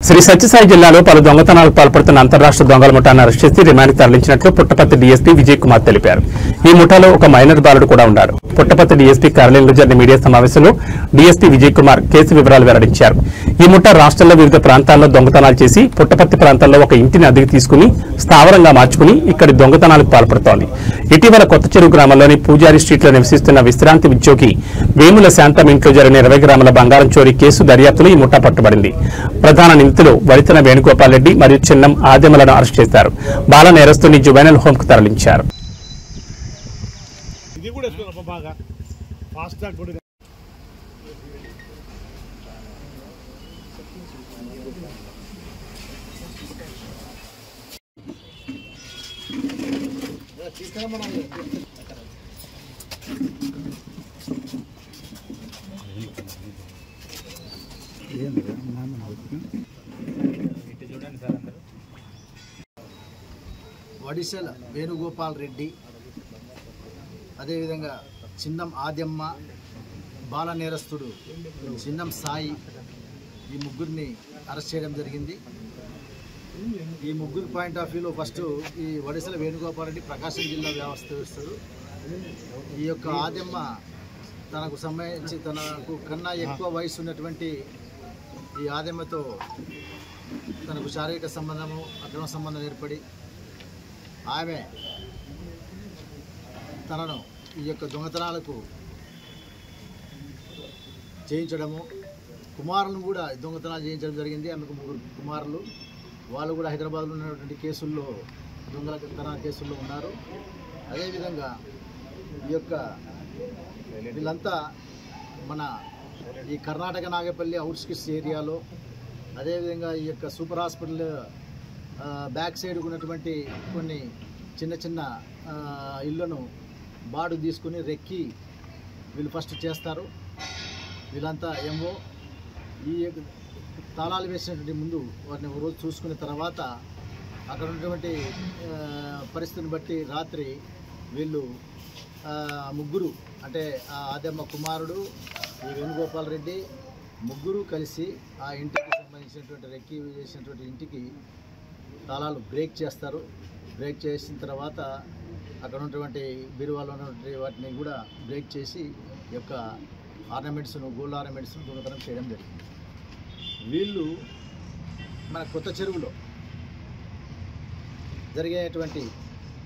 శ్రీ సత్యసాయి జిల్లాలో పలు దొంగతనాలకు పాల్పడుతున్న అంతర్రాష్ట్ర దొంగల ముఠాను అరెస్ట్ చేసి రిమాండ్కి తరలించినట్లు పుట్టపర్తి డీఎస్పీ విజయ్ కుమార్ తెలిపారు. ఈ ముఠాలో ఒక మైనర్ బాలుడు కూడా ఉన్నాడు. పుట్టపర్తి డీఎస్పీ కార్యాలయంలో జరిగిన మీడియా సమావేశంలో డీఎస్పీ విజయ్ కుమార్ కేసు వివరాలు వెల్లడించారు. ఈ ముఠా రాష్ట్రంలో వివిధ ప్రాంతాల్లో దొంగతనాలు చేసి పుట్టపర్తి ప్రాంతాల్లో ఒక ఇంటిని అద్దెకు తీసుకుని స్థావరంగా మార్చుకుని ఇక్కడి దొంగతనాలకు పాల్పడుతోంది. ఇటీవల కొత్త చెరువు గ్రామంలోని పూజారి స్ట్రీట్లో నివసిస్తున్న విశ్రాంతి ఉద్యోగి వేముల శాంతం ఇంట్లో జరిగిన 20 గ్రాముల బంగారం చోరీ కేసు దర్యాప్తులో ఈ ముఠా పట్టుబడింది. ప్రధాన నిందితులు వరితన వేణుగోపాల్ రెడ్డి మరియు చిన్నం ఆద్యమలను అరెస్ట్ చేశారు. బాల నేరస్తుని జువైనల్ హోమ్ కు తరలించారు. వడిసెల వేణుగోపాల్ రెడ్డి, అదేవిధంగా చిన్నం ఆద్యమ్మ, బాల నేరస్తుడు చిన్నం సాయి, ఈ ముగ్గురిని అరెస్ట్ చేయడం జరిగింది. ఈ ముగ్గురు పాయింట్ ఆఫ్ వ్యూలో ఫస్ట్ ఈ వడిసెల వేణుగోపాల్ రెడ్డి ప్రకాశం జిల్లా వ్యవస్థిస్తాడు. ఈ యొక్క ఆద్యమ్మ తనకు సంబంధించి తనకు కన్నా ఎక్కువ వయసు ఉన్నటువంటి ఈ ఆద్యమ్మతో తనకు శారీరక సంబంధము, అక్రమ సంబంధం ఏర్పడి ఆమె తనను ఈ యొక్క దొంగతనాలకు చేయించడము, కుమారులను కూడా దొంగతనాలు చేయించడం జరిగింది. ఆమెకు 3 కుమారులు, వాళ్ళు కూడా హైదరాబాద్లో ఉన్నటువంటి కేసుల్లో దొంగతన కేసుల్లో ఉన్నారు. అదేవిధంగా ఈ యొక్క వీళ్ళంతా మన ఈ కర్ణాటక నాగపల్లి అవుట్స్కిట్స్ ఏరియాలో, అదేవిధంగా ఈ యొక్క సూపర్ హాస్పిటల్ బ్యాక్ సైడ్ ఉన్నటువంటి కొన్ని చిన్న చిన్న ఇళ్లను బాడు తీసుకుని రెక్కి వీళ్ళు ఫస్ట్ చేస్తారు. వీళ్ళంతా ఏమో ఈ తాళాలు వేసినటువంటి ముందు వారిని ఒక రోజు చూసుకున్న తర్వాత అక్కడ ఉన్నటువంటి పరిస్థితిని బట్టి రాత్రి వీళ్ళు ముగ్గురు, అంటే ఆదమ్మ కుమారుడు, ఈ వేణుగోపాల్ రెడ్డి ముగ్గురు కలిసి ఆ ఇంటికి సంబంధించినటువంటి రెక్కి చేసినటువంటి ఇంటికి తాళాలు బ్రేక్ చేస్తారు. బ్రేక్ చేసిన తర్వాత అక్కడ ఉన్నటువంటి బీరువాలో ఉన్నటువంటి వాటిని కూడా బ్రేక్ చేసి ఈ యొక్క ఆర్నమెంట్స్ను, గోల్డ్ ఆర్నమెంట్స్ను దొంగతనం చేయడం జరిగింది. వీళ్ళు మన కొత్త చెరువులో జరిగేటువంటి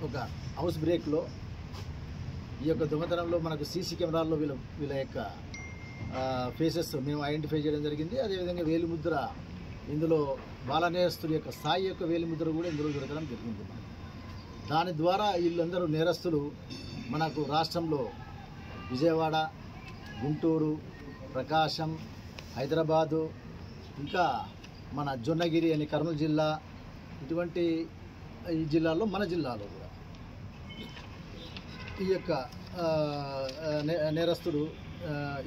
ఒక హౌస్ బ్రేక్లో ఈ యొక్క దొంగతనంలో మనకు సీసీ కెమెరాల్లో వీళ్ళ యొక్క ఫేసెస్ మేము ఐడెంటిఫై చేయడం జరిగింది. అదేవిధంగా వేలిముద్ర, ఇందులో బాలనేరస్తుడి యొక్క సాయి యొక్క వేలిముద్ర కూడా ఇందులో దొరకడం జరిగింది. దాని ద్వారా వీళ్ళందరూ నేరస్తులు మనకు రాష్ట్రంలో విజయవాడ, గుంటూరు, ప్రకాశం, హైదరాబాదు, ఇంకా మన జొన్నగిరి అని కర్నూలు జిల్లా, ఇటువంటి ఈ జిల్లాలో మన జిల్లాలో కూడా ఈ యొక్క నేరస్తుడు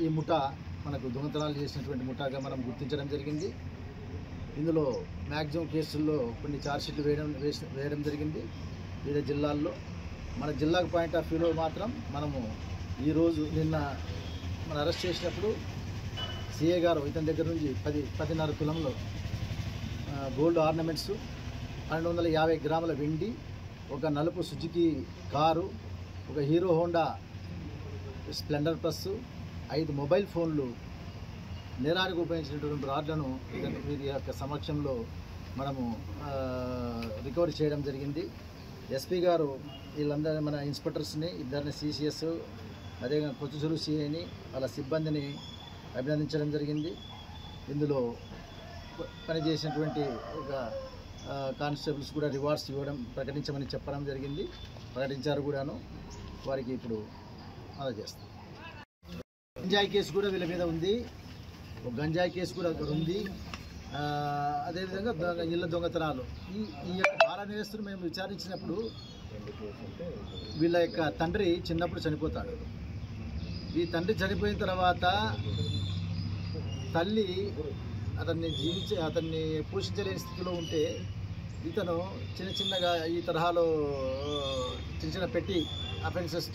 ఈ ముఠా మనకు దొంగతనాలు చేసినటువంటి ముఠాగా మనం గుర్తించడం జరిగింది. ఇందులో మ్యాక్సిమం కేసుల్లో కొన్ని ఛార్జ్షీట్లు వేయడం జరిగింది వివిధ జిల్లాల్లో. మన జిల్లాకు పాయింట్ ఆఫ్ వ్యూలో మాత్రం మనము ఈరోజు నిన్న మనం అరెస్ట్ చేసినప్పుడు సిఏ గారు ఇతని దగ్గర నుంచి 10.5 తులంలో గోల్డ్ ఆర్నమెంట్స్, 1250 గ్రాముల వెండి, ఒక నలుపు సుజుకి కారు, ఒక hero Honda Splendor plus, 5 mobile ఫోన్లు, నేరానికి ఉపయోగించినటువంటి రాడ్లను వీరి యొక్క సమక్షంలో మనము రికవరీ చేయడం జరిగింది. ఎస్పీ గారు వీళ్ళందరినీ, మన ఇన్స్పెక్టర్స్ని, ఇద్దరిని సిసిఎస్, అదేవిధంగా కొత్త చెరువు సిఐని, వాళ్ళ సిబ్బందిని అభినందించడం జరిగింది. ఇందులో పనిచేసినటువంటి ఒక కానిస్టేబుల్స్ కూడా రివార్డ్స్ ప్రకటించమని చెప్పడం జరిగింది. ప్రకటించారు కూడాను. వారికి ఇప్పుడు అందజేస్తాం. గంజాయి కేసు కూడా వీళ్ళ మీద ఉంది, ఒక గంజాయి కేసు కూడా అక్కడ ఉంది. అదేవిధంగా ఇళ్ళ దొంగతనాలు, ఈ యొక్క బాల నేరస్తులు మేము విచారించినప్పుడు వీళ్ళ యొక్క తండ్రి చిన్నప్పుడు చనిపోతాడు. ఈ తండ్రి చనిపోయిన తర్వాత తల్లి అతన్ని పోషించలేని స్థితిలో ఉంటే ఇతను చిన్నగా ఈ తరహాలో చిన్న పెట్టి అఫెన్సెస్